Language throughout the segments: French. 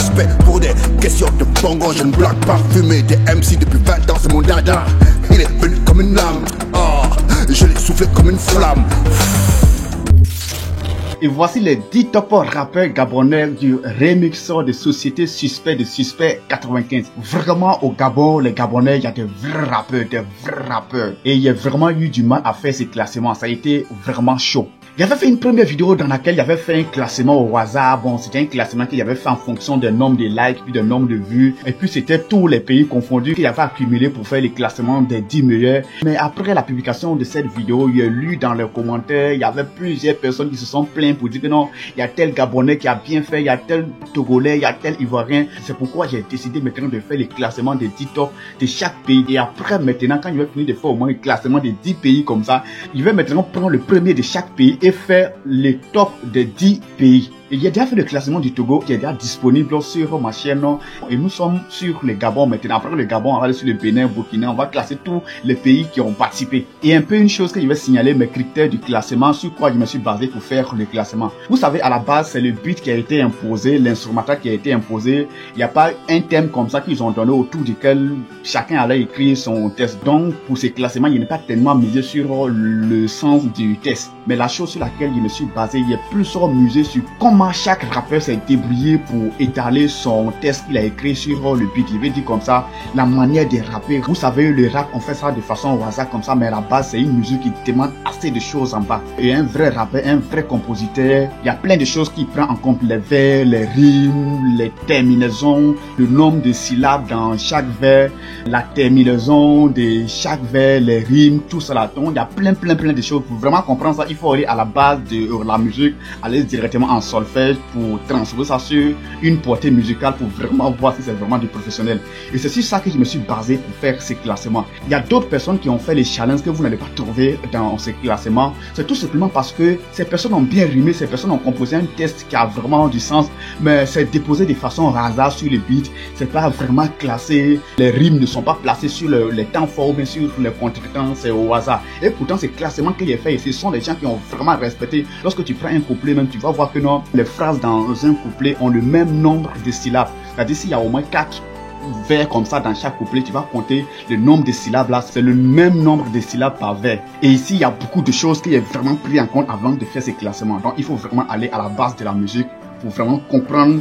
suspect pour des questions de bongo. Je ne blague pas, fumer des MC depuis 20 ans, c'est mon dada. Il est venu comme une lame, je l'ai soufflé comme une flamme. Et voici les 10 top rappeurs gabonais du remix de Société Suspect de Suspect 95. Vraiment au Gabon, les Gabonais, il y a des vrais rappeurs. Et il y a vraiment eu du mal à faire ces classements, ça a été vraiment chaud. Il avait fait une première vidéo dans laquelle il avait fait un classement au hasard. Bon, c'était un classement qu'il avait fait en fonction du nombre de likes, puis du nombre de vues. Et puis c'était tous les pays confondus qu'il avait accumulé pour faire les classements des 10 meilleurs. Mais après la publication de cette vidéo, il y a lu dans les commentaires, il y avait plusieurs personnes qui se sont plaintes pour dire que non, il y a tel Gabonais qui a bien fait, il y a tel Togolais, il y a tel Ivoirien. C'est pourquoi j'ai décidé maintenant de faire les classements des 10 tops de chaque pays. Et après maintenant, quand il va finir de faire au moins le classement des 10 pays comme ça, il va maintenant prendre le premier de chaque pays et faire les tops des 10 pays. Il y a déjà fait le classement du Togo qui est déjà disponible sur ma chaîne. Et nous sommes sur le Gabon maintenant. Après le Gabon, on va aller sur le Bénin, Burkina. On va classer tous les pays qui ont participé. Et un peu une chose que je vais signaler, mes critères du classement, sur quoi je me suis basé pour faire le classement. Vous savez, à la base, c'est le beat qui a été imposé, l'instrumental qui a été imposé. Il n'y a pas un thème comme ça qu'ils ont donné autour duquel chacun allait écrire son test. Donc, pour ces classements, il n'est pas tellement misé sur le sens du test. Mais la chose sur laquelle je me suis basé, il est plus misé sur comment chaque rappeur s'est débrouillé pour étaler son texte qu'il a écrit sur le beat. Il veut dire comme ça, la manière de rapper. Vous savez, le rap, on fait ça de façon au hasard comme ça, mais à la base, c'est une musique qui demande assez de choses en bas. Et un vrai rappeur, un vrai compositeur, il y a plein de choses qui prend en compte les vers, les rimes, les terminaisons, le nombre de syllabes dans chaque vers, la terminaison de chaque vers, les rimes, tout ça là. Donc, il y a plein de choses. Pour vraiment comprendre ça, il faut aller à la base de la musique, aller directement en solfège pour transformer ça sur une portée musicale pour vraiment voir si c'est vraiment du professionnel. Et c'est sur ça que je me suis basé pour faire ces classements. Il y a d'autres personnes qui ont fait les challenges que vous n'allez pas trouver dans ces classements. C'est tout simplement parce que ces personnes ont bien rimé, ces personnes ont composé un texte qui a vraiment du sens, mais c'est déposé de façon hasard sur le beat. C'est pas vraiment classé, les rimes ne sont pas placées sur les temps forts, mais sur les contretemps, c'est au hasard. Et pourtant, ces classements qu'il a fait ici sont des gens qui ont vraiment respecté. Lorsque tu prends un couplet, même tu vas voir que non, les phrases dans un couplet ont le même nombre de syllabes. C'est-à-dire s'il y a au moins 4 vers comme ça dans chaque couplet, tu vas compter le nombre de syllabes là, c'est le même nombre de syllabes par vers. Et ici, il y a beaucoup de choses qui est vraiment pris en compte avant de faire ces classements. Donc, il faut vraiment aller à la base de la musique pour vraiment comprendre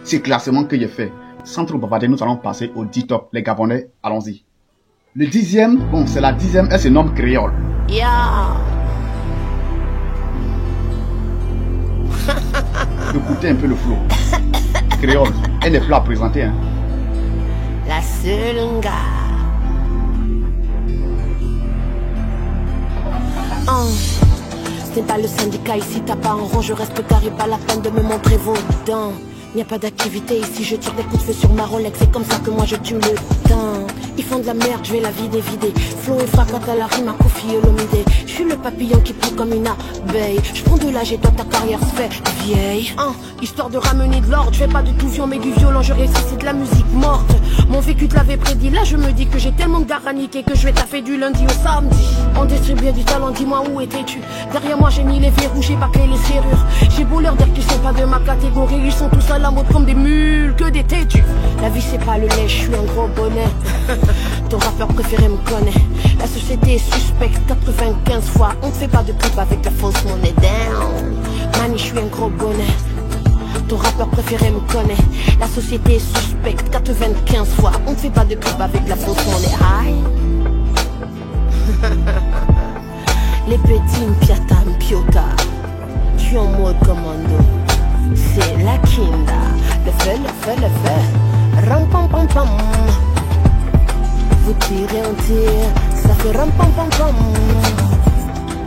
ces classements que j'ai fait. Sans trop bavarder, nous allons passer au 10 top. Les Gabonais, allons-y. Le 10e, bon, c'est la 10e, elle se nomme Créole. Yeah. Écoutez un peu le flow. Créole, elle n'est plus à présenter, hein. La Selunga. Ce n'est pas le syndicat ici, t'as pas un rond, je reste carré, pas la peine de me montrer vos dents. Y'a pas d'activité ici, je tire des coups de feu sur ma Rolex, c'est comme ça que moi je tue le temps. Ils font de la merde, je vais la vider. Flow et fracasse à la rime à Kofi Olomide. Je suis le papillon qui plie comme une abeille. Je prends de l'âge et toi ta carrière se fait vieille. Histoire de ramener de l'ordre, je fais pas de tout violent mais du violent, je ressuscite la musique morte. Mon vécu te l'avait prédit, là je me dis que j'ai tellement de gars à niquer que je vais taffer du lundi au samedi. On distribue du talent, dis-moi où étais-tu? Derrière moi j'ai mis les verrous, j'ai bâclé les serrures. J'ai beau leur dire qu'ils sont pas de ma catégorie, ils sont tous à la mode comme des mules, que des têtus. La vie c'est pas le lait, je suis un gros bonnet. Ton rappeur préféré me connaît. La société est suspecte 95 fois. On ne fait pas de pub avec la fausse monnaie down. Mani, je suis un gros bonnet. Ton rappeur préféré me connaît. La société est suspecte 95 fois. On ne fait pas de pub avec la fausse monnaie. Aïe. Les petits mpiata mpiota. Je suis en mode commando. C'est la kinda. Le feu. Ram pam pam pam. Vous tirez, on tire, ça fait ram pam pam pam.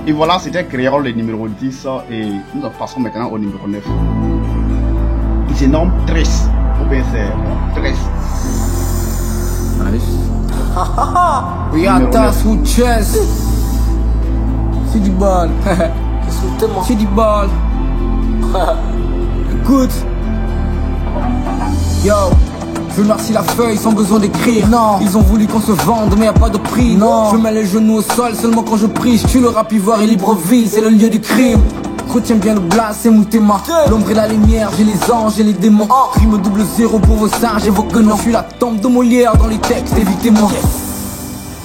Et voilà, c'était Créole le numéro 10 et nous passons maintenant au numéro 9. Il se nomme Tres, ou bien c'est Tres. Nice. We are tasked with chess. C'est du ball. C'est du ball. Good. Yo. Je noircis la feuille sans besoin d'écrire. Non, ils ont voulu qu'on se vende mais y'a pas de prix. Non, je mets les genoux au sol seulement quand je prie. Je tue le rap ivoire et libre vie, c'est le lieu du crime. retiens bien le blasphème ou tes mains. L'ombre et la lumière, j'ai les anges et les démons. Rime double zéro pour vos singes et vos guenons. Je suis la tombe de Molière dans les textes, évitez-moi.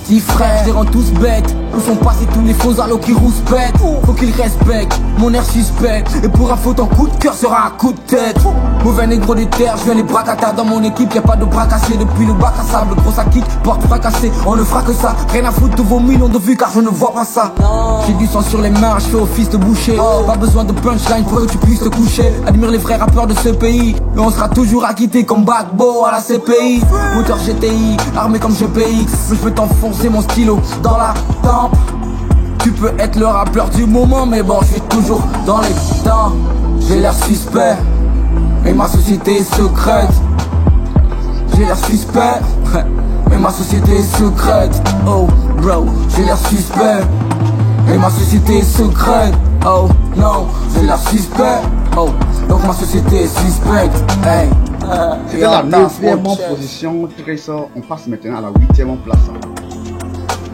Petit frère, les rend tous bêtes. Où sont passés tous les faux allos qui rouspètent? Faut qu'ils respectent mon air suspect. Et pour info, ton coup de cœur sera un coup de tête. Mauvais négro des terres, je viens les bras catards dans mon équipe. Y'a pas de bras cassés depuis le bac à sable. Gros ça kick, porte fracassée, on ne fera que ça. Rien à foutre de vos millions de vues car je ne vois pas ça. J'ai du sang sur les mains, je fais office de boucher. Pas besoin de punchline pour que tu puisses te coucher. Admire les vrais rappeurs de ce pays. Et on sera toujours acquitté comme Bagbo à la CPI. Moteur GTI, armé comme GPX. Je peux t'enfoncer mon stylo dans la tempe. Tu peux être le rappeur du moment, mais bon, je suis toujours dans les temps. J'ai l'air suspect, mais ma société est secrète. J'ai l'air suspect, mais ma société est secrète. Oh, bro, j'ai l'air suspect, mais ma société est secrète. Oh, non, j'ai l'air suspect. Oh, donc ma société est suspecte. Hey. C'était la 9e position, Trésor. On passe maintenant à la 8e place.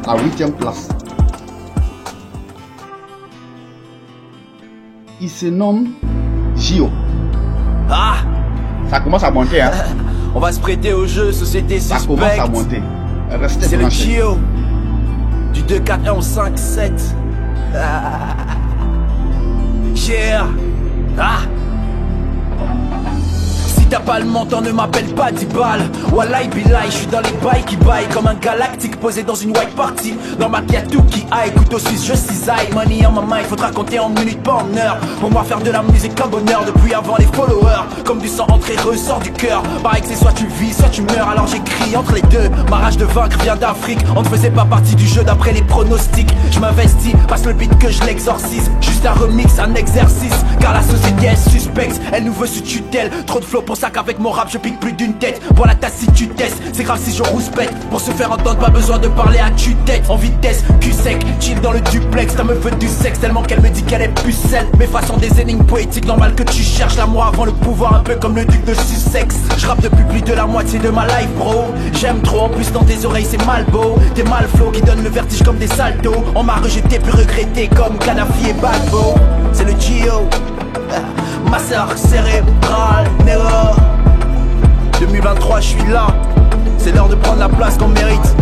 La 8e place. Il se nomme Gio. Ah, ça commence à monter, hein. On va se prêter au jeu, société suspecte. Ça commence à monter. Restez c'est branchés. le Gio. Du 2-4-1 au 5-7. Yeah. Ah. Si t'as pas le menton, ne m'appelle pas 10 balles. Wallahi billahi, je suis dans les bails qui baillent comme un galactique posé dans une white party. Dans ma y'a tout qui aille, couteau suisse, je cisaille. Money on my mind, faudra compter en minutes, pas en heures. Pour moi faire de la musique un bonheur depuis avant les followers. Comme du sang entré ressort du cœur. Pareil que c'est soit tu vis, soit tu meurs. Alors j'écris entre les deux. Ma rage de vaincre vient d'Afrique. On ne faisait pas partie du jeu d'après les pronostics. Je m'investis, passe le beat que je l'exorcise. Juste un remix, un exercice. Car la société est suspecte, elle nous veut sous tutelle. Trop de flow pour ça qu'avec mon rap je pique plus d'une tête. Voilà ta si tu testes, c'est grave si je rouspète. Pour se faire entendre pas besoin de parler à tue-tête. En vitesse, cul sec, chill dans le duplex. Ta meuf veut du sexe tellement qu'elle me dit qu'elle est pucelle. Mes façons des énigmes poétiques, normal que tu cherches l'amour avant le pouvoir. Un peu comme le duc de Sussex. Je rappe depuis plus de la moitié de ma life bro. J'aime trop, en plus dans tes oreilles c'est mal beau. Des mal flow qui donnent le vertige comme des saltos. On m'a rejeté puis regretté comme Kadhafi et Bagbo. C'est le Gio, masseur cérébral, négro. 2023 je suis là, c'est l'heure de prendre la place qu'on mérite.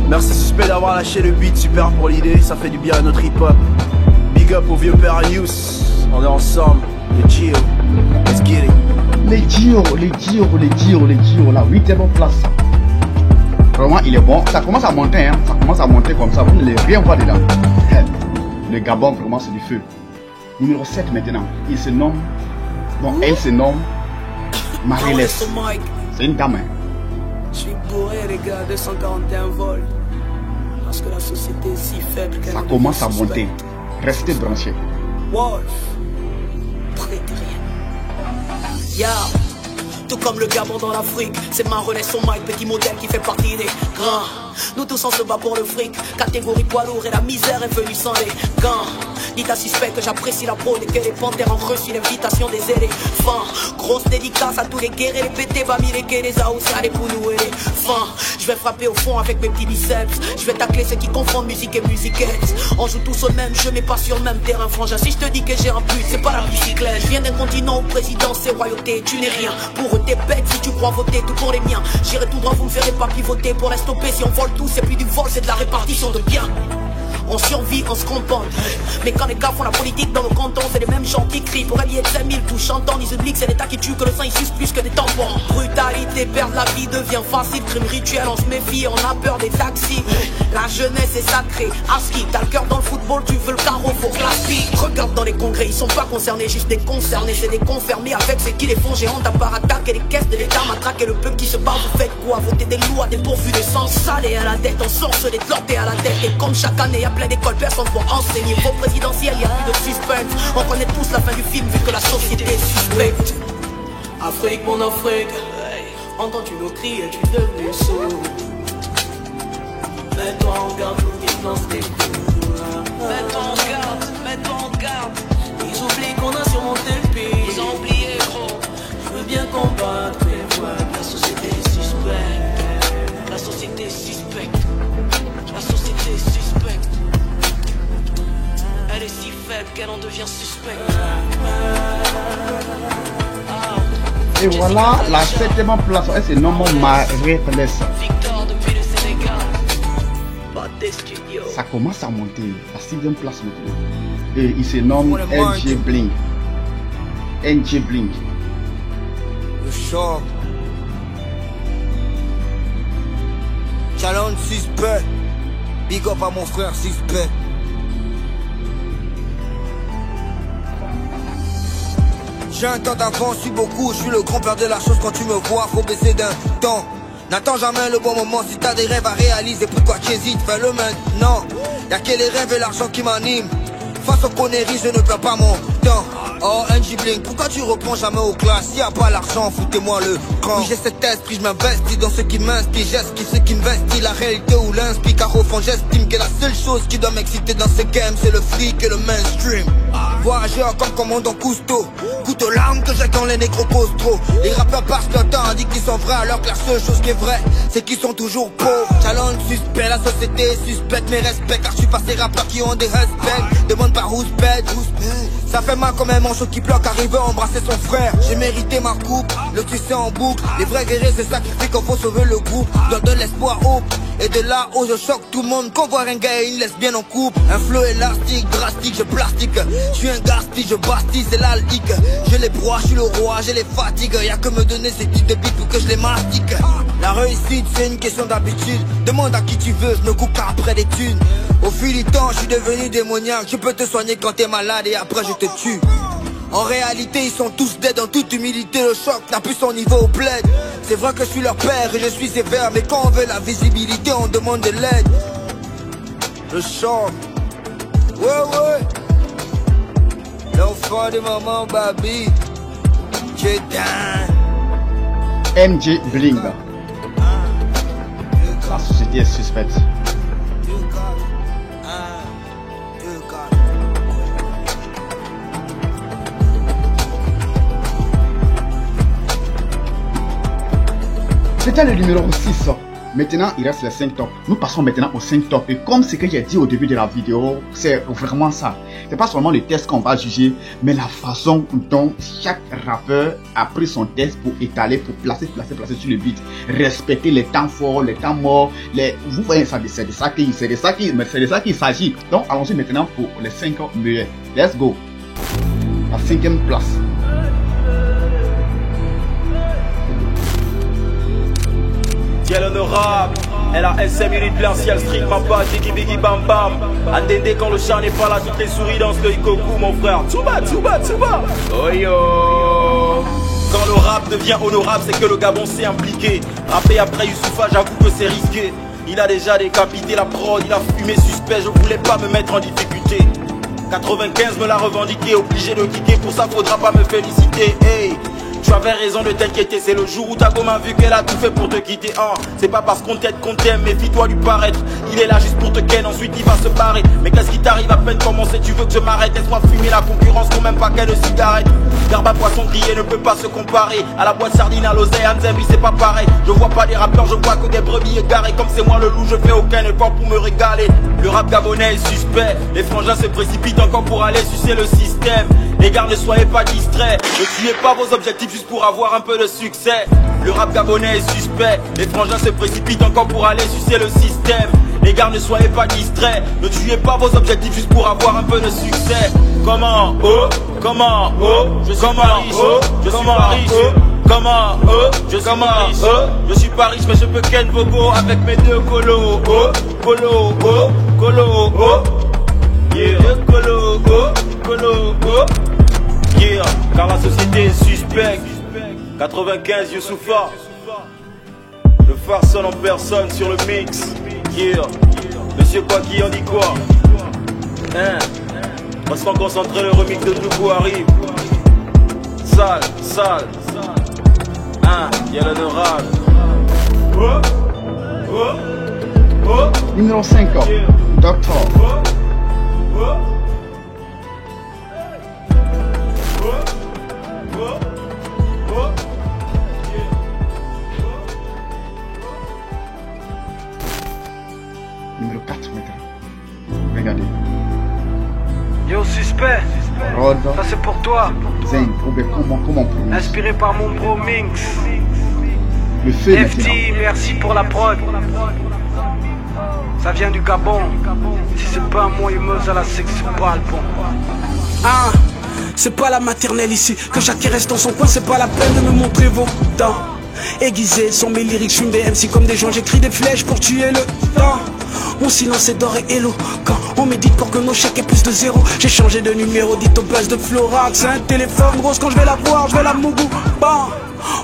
Merci suspect d'avoir lâché le beat, super pour l'idée, ça fait du bien à notre hip hop. Big up au vieux père Alius, on est ensemble, le Gio, let's get it. Les Gio, la 8e place. Vraiment il est bon, ça commence à monter, hein. Ça commence à monter comme ça, vous ne l'avez rien voir dedans. Le Gabon vraiment c'est du feu. Numéro 7 maintenant, il se nomme, bon elle se nomme Marie-Lès. C'est une dame, hein. Je suis bourré les gars, 241 vols. Parce que la société est si faible qu'elle Ça commence à monter. Restez branchés. Wolf, prêtez rien. Ya, tout comme le Gabon dans l'Afrique, c'est Marie-Lès au mic, petit modèle qui fait partie des grands. Nous tous on se bat pour le fric, catégorie poids lourd et la misère est venue sans les gants. Dites à suspect que j'apprécie la prône et que les panthères ont reçu l'invitation des éléphants. Grosse dédicace à tous les guerriers, les pétés, bami, les quais, les aoussa, les pounous et les fins. Je vais frapper au fond avec mes petits biceps. Je vais tacler ceux qui confondent musique et musiquette. On joue tous au même jeu mais pas sur le même terrain, frangin. Si je te dis que j'ai un but, c'est pas la bicyclette. Je viens d'un continent où président c'est royauté. Tu n'es rien, pour eux t'es bête si tu crois voter tout pour les miens. J'irai tout droit, vous me ferez pas pivoter pour la stopper. Si on vole tout, c'est plus du vol, c'est de la répartition de biens. On survit, on se contente. Mais quand les gars font la politique dans le canton, c'est les mêmes gens qui crient pour allier 5000 tout chantant. Ils oublient que c'est l'État qui tue, que le sang il suce plus que des tampons. Brutalité, perdre la vie devient facile. Crime rituel, on se méfie, on a peur des taxis. La jeunesse est sacrée. Aski, t'as le cœur dans le football, tu veux le carreau, faut classique. Regarde dans les congrès, ils sont pas concernés, juste des concernés. C'est des confirmés avec ceux qui les font géants à part attaquer les caisses de l'État, matraquer le peuple qui se bat. Vous faites quoi? Voter des lois dépourvues de sens. Salé à la tête, on source des tortés à la tête. Et comme chaque année, plein d'écoles, personne pour enseigner. Vos présidentielles, y a plus de suspense. On connaît tous la fin du film vu que la société est suspecte. Afrique, mon Afrique, entends-tu nos cris, es-tu devenu sourd? Mets-toi en garde, nous qui lancent tes coups. Mets-toi en garde. Ils oublient qu'on a surmonté le pays. Ils ont oublié, gros. Je veux bien combattre, mais voilà, la société est suspecte. La société est suspecte. La société est suspecte. Elle est si faible qu'elle en devient suspecte. Et voilà la 7e place, elle se nomme Marie-Félix. Ça commence à monter, la 6e place maintenant. Et il se nomme NG Blink. NG Blink. Le choc. Challenge suspect. Big up à mon frère suspect. J'ai un temps d'avance, je suis beaucoup, je suis le grand-père de la chose. Quand tu me vois, faut baisser d'un temps. N'attends jamais le bon moment, si t'as des rêves à réaliser, pourquoi tu hésites, fais-le maintenant. Y'a que les rêves et l'argent qui m'animent. Face aux conneries, je ne perds pas mon temps. Oh, NG Blink, pourquoi tu reprends jamais aux classes? Y'a pas l'argent, foutez-moi le camp. Oui, j'ai cet esprit, je m'investis dans ce qui m'inspire. J'esquive ce qui m'investit, la réalité ou l'inspire. Car au fond, j'estime que la seule chose qui doit m'exciter dans ce game, c'est le fric et le mainstream. Voyageur comme commandant Cousteau. Goûte aux larmes que j'ai quand les négros posent trop. Les rappeurs passent leur temps à dire qu'ils sont vrais, alors que la seule chose qui est vraie, c'est qu'ils sont toujours pauvres. Challenge suspect, la société suspecte mes respects. Car je suis pas ces rappeurs qui ont des respects. Demande pas who's bad, ça fait mal comme un manchot qui bloque, arriver à embrasser son frère. J'ai mérité ma coupe, le succès en boucle. Les vrais guerriers se sacrifient quand faut sauver le groupe. Donne de l'espoir haut, et de là où je choque tout le monde. Qu'on voit un gars et une lesbienne en couple. Un flow élastique, drastique, je plastique. Je suis un gaspi, je bastille, c'est l'aldique. Je les broie, je suis le roi, j'ai les fatigues. Y'a que me donner ces petites bites pour que je les mastique. La réussite c'est une question d'habitude. Demande à qui tu veux, je ne coupe qu'après des thunes. Au fil du temps, je suis devenu démoniaque. Je peux te soigner quand t'es malade et après je te tue. En réalité, ils sont tous dead. En toute humilité, le choc n'a plus son niveau au bled. C'est vrai que je suis leur père et je suis sévère. Mais quand on veut la visibilité, on demande de l'aide. Le choc. Ouais. L'enfant de maman, baby. J'ai down. NG Blink. La société est suspecte. C'était le numéro 6. Maintenant, il reste les 5 tops. Nous passons maintenant aux 5 tops. Et comme ce que j'ai dit au début de la vidéo, c'est vraiment ça. C'est pas seulement le test qu'on va juger, mais la façon dont chaque rappeur a pris son test pour étaler, pour placer sur le beat. Respecter les temps forts, les temps morts. Vous voyez ça, c'est de ça qu'il s'agit. Donc, allons-y maintenant pour les 5 meilleurs. Let's go. La 5e place. Quel honorable, LASM unit plein ciel street ma pas Jiggy Biggy Bam Bam. Andende quand le chat n'est pas là, toutes les souris dansent le Ikoku mon frère. Tsuba. Oh yo. Quand le rap devient honorable, c'est que le Gabon s'est impliqué. Rapper après Youssoufa, j'avoue que c'est risqué. Il a déjà décapité la prod, il a fumé suspect, je voulais pas me mettre en difficulté. 95 me l'a revendiqué, obligé de kicker, pour ça faudra pas me féliciter. Hey. Tu avais raison de t'inquiéter, c'est le jour où ta gomme a vu qu'elle a tout fait pour te quitter. C'est pas parce qu'on t'aide qu'on t'aime, méfie-toi lui paraître. Il est là juste pour te ken, ensuite il va se barrer. Mais qu'est-ce qui t'arrive à peine commencer, tu veux que je m'arrête? Laisse-moi fumer la concurrence, quand même pas qu'elle cigarette. Garde à poisson grillé ne peut pas se comparer à la boîte sardine à l'oseille, Anzembi c'est pas pareil. Je vois pas des rappeurs, je vois que des brebis égarées. Comme c'est moi le loup, je fais aucun effort pour me régaler. Le rap gabonais est suspect, les frangins se précipitent encore pour aller sucer le système. Les gars ne soyez pas distraits, ne tuez pas vos objectifs juste pour avoir un peu de succès. Le rap gabonais est suspect, les frangins se précipitent encore pour aller sucer le système. Les gars ne soyez pas distraits, ne tuez pas vos objectifs juste pour avoir un peu de succès. Comment je suis pas riche, je suis pas riche. Je suis pas riche mais je peux ken Vogo avec mes deux colos. Yeah, colo. Yeah, car la société est suspecte. 95 Youssoufa. Le phare sonne en personne sur le mix. Yeah, monsieur quoi qui en dit quoi? Restons concentrés, le remix de Dougou arrive. Sale. Y'a l'honorable. Numéro 5. Doctor. Numéro 4 maintenant. Regardez. Yo suspect. Rod. Ça c'est pour toi. Zing, comment on prononce? Inspiré par mon bro Minx. Le feu FT, maintenant. merci pour la prod. Ça vient du Gabon. Si c'est pas moi, Humeuse à la sexe, c'est pas le bon. Ah, c'est pas la maternelle ici. Que chacun reste dans son coin, c'est pas la peine de me montrer vos dents. Aiguisés sont mes lyrics, j'fume des MC comme des gens, j'écris des flèches pour tuer le temps. Mon silence est d'or et éloquent. On médite pour que nos chèques aient plus de zéro. J'ai changé de numéro, dit au buzz de Florax. Un téléphone rose, quand je vais la voir, je vais la mougou. Bam.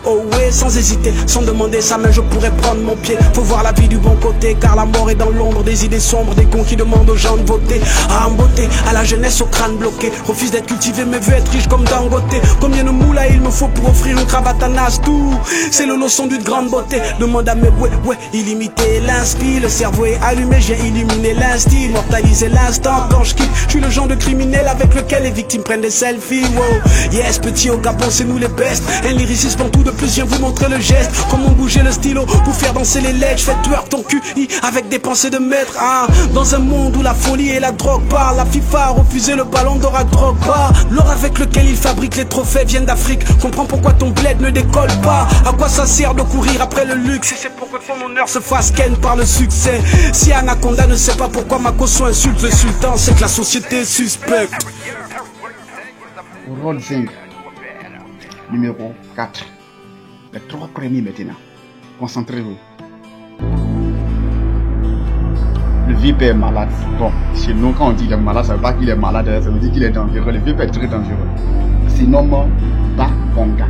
Oh ouais, sans hésiter, sans demander sa main, je pourrais prendre mon pied. Faut voir la vie du bon côté, car la mort est dans l'ombre. Des idées sombres, des cons qui demandent aux gens de voter. À en beauté, à la jeunesse au crâne bloqué. Refuse d'être cultivé, mais veut être riche comme Dangote. Combien de moulas il me faut pour offrir une cravate à Nas? Tout, c'est le leçon d'une grande beauté. Demande à mes ouais, illimité l'inspire. Le cerveau est allumé, j'ai illuminé l'instinct. Immortaliser l'instant quand je quitte. Je suis le genre de criminel avec lequel les victimes prennent des selfies. Wow, yes, petit au Gabon, c'est nous les bestes. Un lyriciste tout de plus, viens vous montrer le geste. Comment bouger le stylo pour faire danser les lettres. Fais twerk ton cul avec des pensées de maître. Ah, dans un monde où la folie et la drogue parlent, la FIFA a refusé le ballon d'or à Drogba. L'or avec lequel il fabrique les trophées viennent d'Afrique. Comprends pourquoi ton bled ne décolle pas. À quoi ça sert de courir après le luxe? C'est pour que ton honneur se fasse ken par le succès. Si Anaconda ne sait pas pourquoi ma caution insulte le sultan, c'est que la société est suspecte. Rod Zing, numéro 4. Les 3 premiers maintenant. Concentrez-vous. Le VIP est malade. Bon, chez nous, quand on dit qu'il est malade, ça veut pas qu'il est malade, ça veut dire qu'il est dangereux. Le VIP est très dangereux. C'est nommé Bakonga.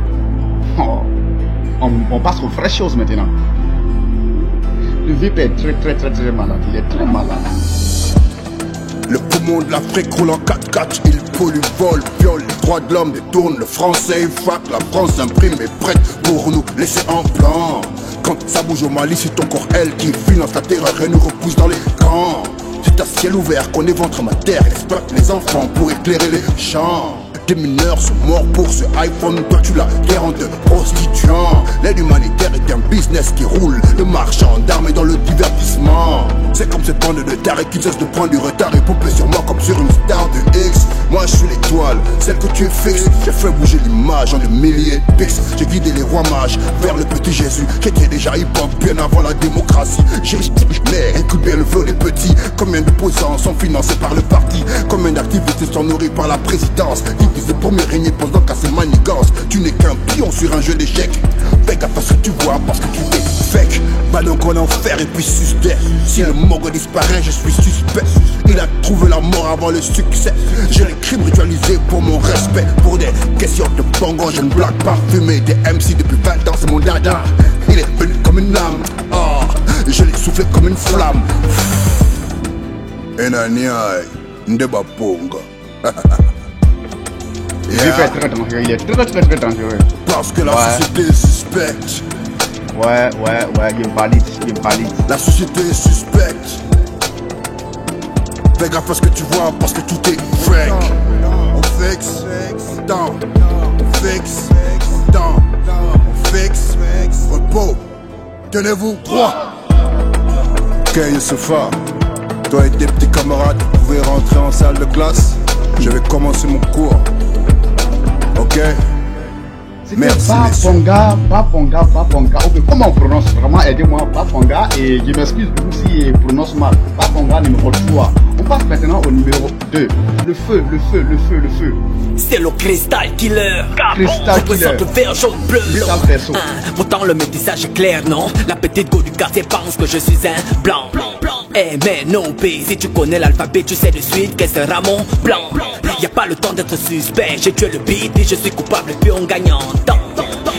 Oh. On passe aux vraies choses maintenant. Le VIP est très malade. Il est très malade. Le poumon de l'Afrique roule en 4x4, il pollue, vole, viole les droits de l'homme, détourne le français, fac, la France imprime et prête pour nous laisser en plan. Quand ça bouge au Mali, c'est encore elle qui finance la terreur et nous repousse dans les camps. C'est à ciel ouvert qu'on éventre ma terre, exploite les enfants pour éclairer les champs. Des mineurs sont morts pour ce iPhone, toi tu la guerre en deux prostituants. L'aide humanitaire est un business qui roule, le marchand d'armes est dans le divertissement. C'est comme cette bande de tarés qui cesse de prendre du retard et pomper sur moi comme sur une star de X. Moi je suis l'étoile, celle que tu fixes. J'ai fait bouger l'image en de milliers de pics. J'ai guidé les rois mages vers le petit Jésus. J'étais déjà hip-hop bien avant la démocratie. Mais écoute bien le feu les petits. Combien de posants sont financés par le parti? Combien d'activistes sont nourris par la présidence? Divisé pour me régner pendant qu'à ces manigances. Tu n'es qu'un pion sur un jeu d'échecs. Fais gaffe à ce que tu vois parce que tu es fake. Ballon qu'on enfer et puis suspect. Si le Mogo disparaît, je suis suspect. Il a trouvé la mort avant le succès. J'ai les crimes ritualisés pour mon respect. Pour des questions de bongo, je ne blague pas. Fumer des MC depuis 20 ans, c'est mon dada. Il est venu comme une lame. Oh, je l'ai soufflé comme une flamme. Enaniai, ndeba ponga. Le VIP est très dangereux, il est très dangereux. Parce que la société est suspecte. Ouais, il est valide. La société est suspecte. Fais gaffe à ce que tu vois parce que tout est fake. On fixe, down. On fixe, down. On fixe, repos. Tenez-vous droit. Ok, Youssoupha, toi et tes petits camarades, vous pouvez rentrer en salle de classe. Je vais commencer mon cours. Ok? Merci. Baponga. Ok, comment on prononce? Vraiment, aidez-moi. Baponga. Et je m'excuse beaucoup si je prononce mal. Baponga numéro 3. On passe maintenant au numéro 2. Le feu. C'est le Crystal Killer. Représente le vert, jaune, bleu, blanc. Pourtant le métissage est clair, non? La petite go du quartier pense que je suis un blanc. Eh mais non, P, si tu connais l'alphabet, tu sais de suite que c'est Ramon Blanc. Y'a pas le temps d'être suspect, j'ai tué le beat et je suis coupable puis on gagne en temps.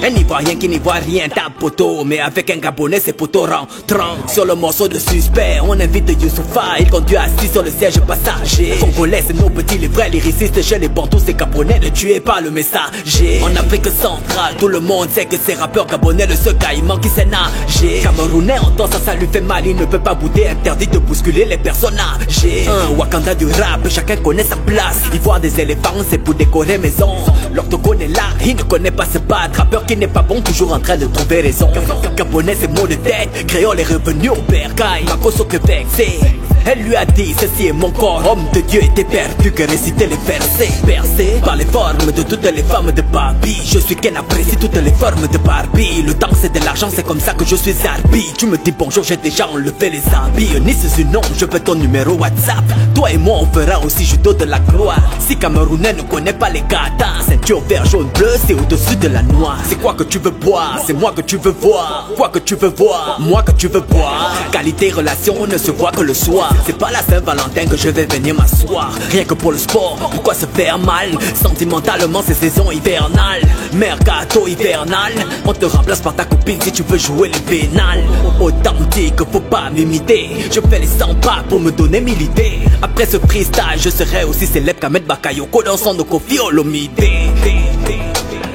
Un Ivoirien qui n'y voit rien tape poteau, mais avec un Gabonais c'est poteau rentrant. Sur le morceau de suspect, on invite Youssoupha, il conduit assis sur le siège passager. Congolais c'est nos petits, les vrais lyricistes chez les bantous, c'est Gabonais ne tuez pas le messager. En Afrique centrale, tout le monde sait que ces rappeurs Gabonais le seul caïman qui sait nager. Camerounais entend ça lui fait mal, il ne peut pas bouder, interdit de bousculer les personnages. Un Wakanda du rap, chacun connaît sa place. Ivoire des éléphants, c'est pour décorer maison. L'orthogone est là, il ne connaît pas ce bar. droite, rappeur qui n'est pas bon, toujours en train de trouver raison. Gabonais c'est mot de tête, créole est revenu au bercail. Makos au Québec, c'est... Elle lui a dit, ceci est mon corps. Homme de Dieu était perdu que réciter les versets. Percé par les formes de toutes les femmes de Barbie. Je suis qu'elle apprécie toutes les formes de Barbie. Le temps c'est de l'argent, c'est comme ça que je suis Zarbi. Tu me dis bonjour, j'ai déjà enlevé les habits. Ni ce nom, je veux ton numéro WhatsApp. Toi et moi on fera aussi judo de la gloire. Si Camerounais ne connaît pas les gatas, ceinture vert, jaune, bleu, c'est au-dessus de la noix. C'est quoi que tu veux boire, c'est moi que tu veux voir. Quoi que tu veux voir, moi que tu veux boire. Qualité relation ne se voit que le soir. C'est pas la Saint-Valentin que je vais venir m'asseoir. Rien que pour le sport, pourquoi se faire mal? Sentimentalement c'est saison hivernale. Mercato hivernal. On te remplace par ta copine si tu veux jouer les pénales. Authentique, faut pas m'imiter. Je fais les 100 pas pour me donner 1000 idées. Après ce freestyle, je serai aussi célèbre qu'Ahmed Bakayoko dans son Kofi Olomide.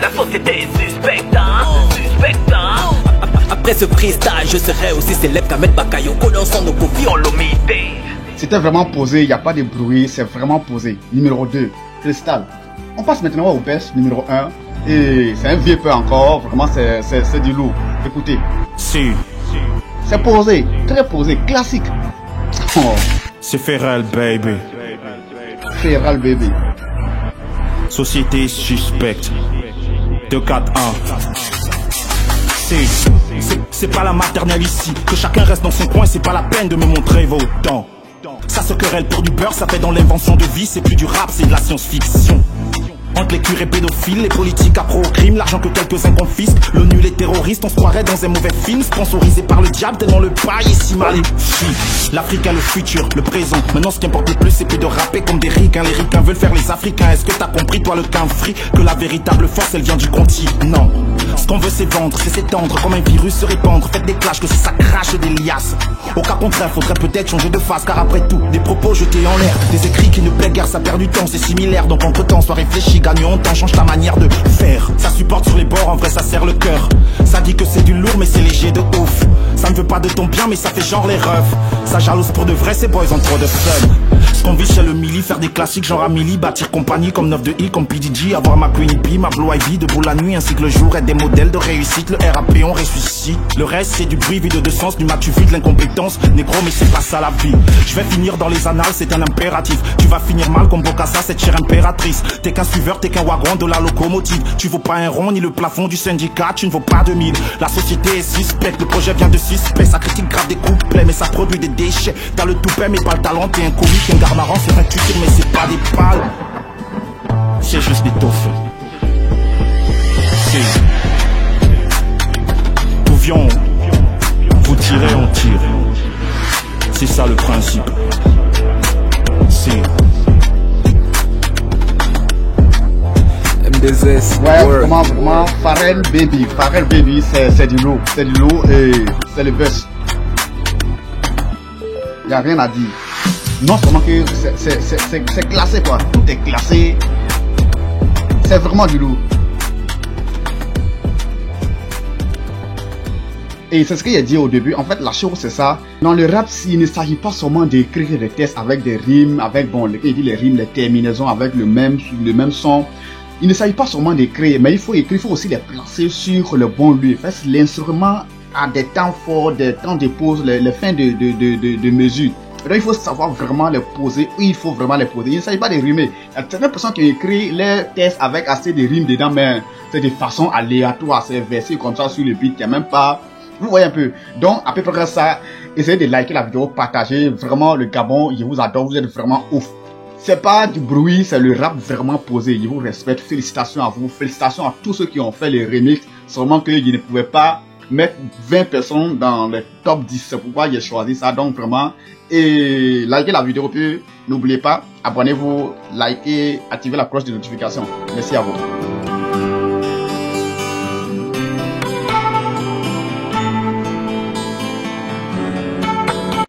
La société est suspecte, hein? Suspecte, hein? Après ce freestyle, je serai aussi célèbre qu'Ahmed Bakayoko dans son Kofi Olomide. C'était vraiment posé, il n'y a pas de bruit, c'est vraiment posé. Numéro 2, Cristal. On passe maintenant au best, numéro 1. Et c'est un vieux peu encore, vraiment c'est du lourd. Écoutez. Si. C'est posé, très posé, classique. Oh. C'est Feral Baby. Feral Baby. Société suspecte. 2-4-1. C'est pas la maternelle ici. Que chacun reste dans son coin, c'est pas la peine de me montrer vos dents. Ça se querelle pour du beurre, ça fait dans l'invention de vie. C'est plus du rap, c'est de la science-fiction. Entre les curés pédophiles, les politiques accro au crime, l'argent que quelques-uns confisquent, l'ONU, les terroristes, on se croirait dans un mauvais film sponsorisé par le diable tellement le paille est si maléfique. L'Afrique a le futur, le présent. Maintenant ce qui importe le plus c'est plus de rapper comme des ricains. Les ricains veulent faire les Africains. Est-ce que t'as compris toi le quinfri que la véritable force elle vient du continent? Ce qu'on veut c'est vendre, c'est s'étendre comme un virus se répandre. Faites des clashs que ça crache des liasses. Au cas contraire faudrait peut-être changer de face. Car après tout, des propos jetés en l'air, des écrits qui ne plaident guère, ça perd du temps, c'est similaire. Donc entre temps sois réfléchi, gagnons temps, change ta manière de faire. Ça supporte sur les bords, en vrai ça serre le cœur. Ça dit que c'est du lourd mais c'est léger de ouf. Ça ne veut pas de ton bien mais ça fait genre les refs. Ça jalouse pour de vrai, ces boys ont trop de fun. Ce qu'on vit chez le Mili, faire des classiques genre Amélie, bâtir compagnie comme 9 de I, comme PDG, avoir ma Queen P, ma Blue Ivy, debout la nuit ainsi que le jour, être des modèles de réussite, le RAP on ressuscite. Le reste c'est du bruit vide de sens, du matu vide, l'incompétence, négro mais c'est pas ça la vie. Je vais finir dans les annales, c'est un impératif. Tu vas finir mal comme Bokassa, cette chère impératrice. T'es qu'un suiveur, t'es qu'un wagon de la locomotive. Tu vaux pas un rond ni le plafond du syndicat, tu ne vaux pas 2000. La société est suspecte, le projet vient de suspect. Ça critique grave des couplets mais ça produit des déchets. T'as le toupet mais pas le talent, t'es un comique, un garde-marrant sur un tuteur mais c'est pas des pales. C'est juste des toffes. Pouvions vous tirer, on tire. C'est ça le principe. C'est MDZ. Ouais, vraiment, Pharrell Baby, c'est du lourd et c'est le best. Y'a rien à dire. Non seulement que c'est classé quoi, tout est classé. C'est vraiment du lourd. Et c'est ce qu'il a dit au début, en fait la chose c'est ça. Dans le rap, il ne s'agit pas seulement d'écrire des textes avec des rimes, avec il dit les rimes, les terminaisons avec le même son. Il ne s'agit pas seulement d'écrire, mais il faut aussi les placer sur le bon lieu. Faire l'instrument à des temps forts, des temps de pause, les fins de mesure. Donc il faut savoir vraiment les poser, où il faut vraiment les poser. Il ne s'agit pas de rimer. Il y a certaines personnes qui écrivent les textes avec assez de rimes dedans, mais c'est de façon aléatoire, c'est versé comme ça sur le beat, il n'y a même pas... Vous voyez un peu. Donc à peu près ça, essayez de liker la vidéo, partager. Vraiment le Gabon, je vous adore, vous êtes vraiment ouf. C'est pas du bruit, c'est le rap vraiment posé. Je vous respecte, félicitations à vous, félicitations à tous ceux qui ont fait les remixes. Seulement que je ne pouvais pas mettre 20 personnes dans le top 10, c'est pourquoi j'ai choisi ça. Donc vraiment, et likez la vidéo, puis n'oubliez pas, abonnez-vous, likez, activez la cloche de notification. Merci à vous.